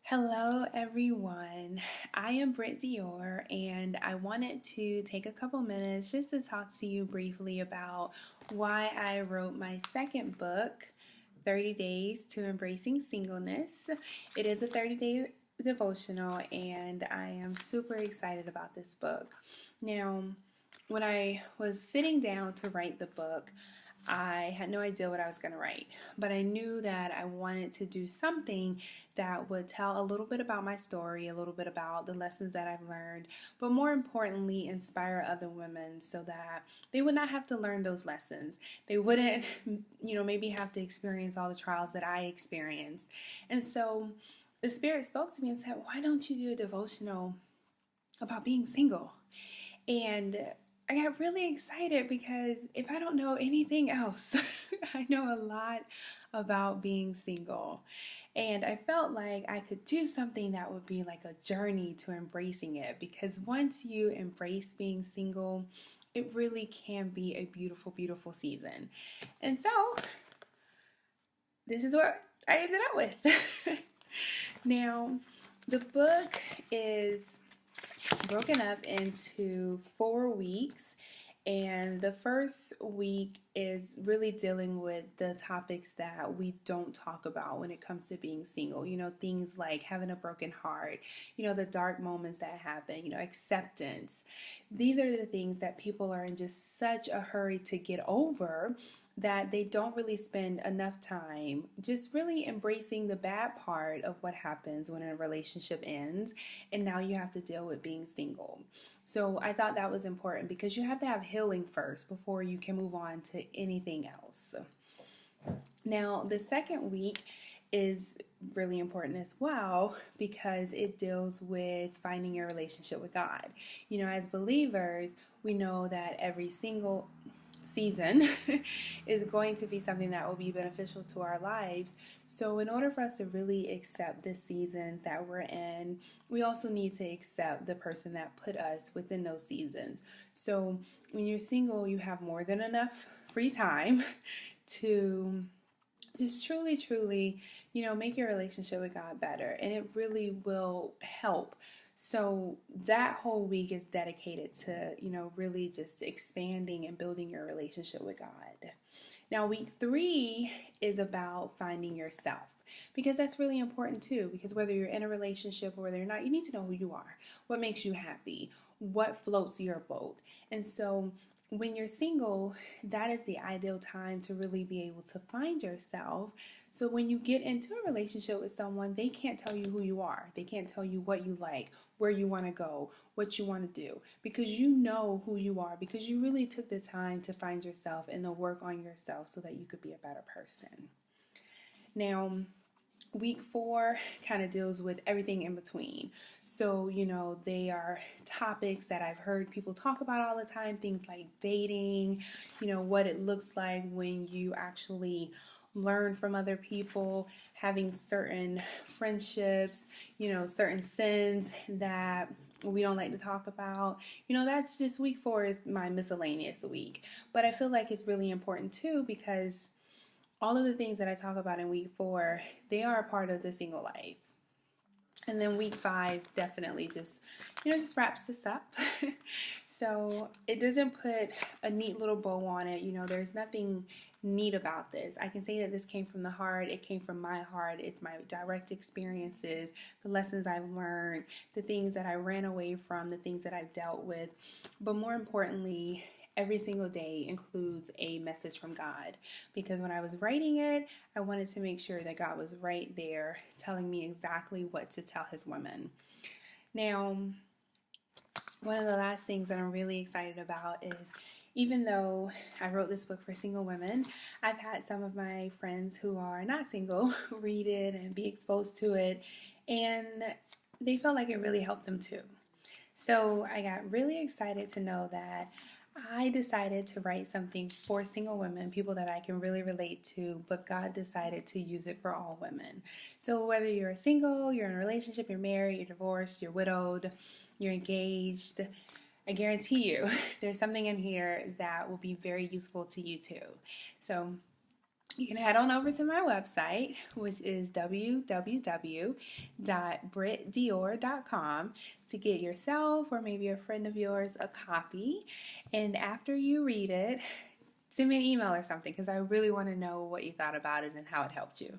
Hello, everyone. I am Britt Dior, and I wanted to take a couple minutes just to talk to you briefly about why I wrote my second book, 30 Days to Embracing Singleness. It is a 30-day devotional, and I am super excited about this book. Now, when I was sitting down to write the book, I had no idea what I was going to write, but I knew that I wanted to do something that would tell a little bit about my story, a little bit about the lessons that I've learned, but more importantly, inspire other women so that they would not have to learn those lessons. They wouldn't, maybe have to experience all the trials that I experienced. And so the Spirit spoke to me and said, "Why don't you do a devotional about being single?" And I got really excited because if I don't know anything else, I know a lot about being single. And I felt like I could do something that would be like a journey to embracing it, because once you embrace being single, it really can be a beautiful, beautiful season. And so, this is what I ended up with. Now, the book is broken up into 4 weeks, and the first week is really dealing with the topics that we don't talk about when it comes to being single. Things like having a broken heart, the dark moments that happen, acceptance. These are the things that people are in just such a hurry to get over that they don't really spend enough time just really embracing the bad part of what happens when a relationship ends and now you have to deal with being single. So I thought that was important because you have to have healing first before you can move on to anything else. Now, the second week is really important as well because it deals with finding your relationship with God. As believers, we know that every single season is going to be something that will be beneficial to our lives. So in order for us to really accept the seasons that we're in, we also need to accept the person that put us within those seasons. So when you're single, you have more than enough free time to just truly, make your relationship with God better, and it really will help. So that whole week is dedicated to, really just expanding and building your relationship with God. Now, week 3 is about finding yourself, because that's really important too, because whether you're in a relationship or whether you're not, you need to know who you are, what makes you happy, what floats your boat. And so when you're single, that is the ideal time to really be able to find yourself. So when you get into a relationship with someone, they can't tell you who you are. They can't tell you what you like, where you want to go, what you want to do, because you know who you are, because you really took the time to find yourself and to work on yourself so that you could be a better person. Now, week 4 kind of deals with everything in between. So, they are topics that I've heard people talk about all the time, things like dating, what it looks like when you actually learn from other people, having certain friendships, certain sins that we don't like to talk about. That's just week 4 is my miscellaneous week. But I feel like it's really important too, because all of the things that I talk about in week 4, they are a part of the single life. And then week 5 definitely just wraps this up. So it doesn't put a neat little bow on it. There's nothing neat about this. I can say that this came from the heart. It came from my heart. It's my direct experiences, the lessons I've learned, the things that I ran away from, the things that I've dealt with. But more importantly, every single day includes a message from God, because when I was writing it, I wanted to make sure that God was right there telling me exactly what to tell his women. Now, one of the last things that I'm really excited about is, even though I wrote this book for single women, I've had some of my friends who are not single read it and be exposed to it, and they felt like it really helped them too. So I got really excited to know that I decided to write something for single women, people that I can really relate to, but God decided to use it for all women. So whether you're single, you're in a relationship, you're married, you're divorced, you're widowed, you're engaged, I guarantee you there's something in here that will be very useful to you too. So you can head on over to my website, which is www.brittdior.com, to get yourself or maybe a friend of yours a copy. And after you read it, send me an email or something because I really want to know what you thought about it and how it helped you.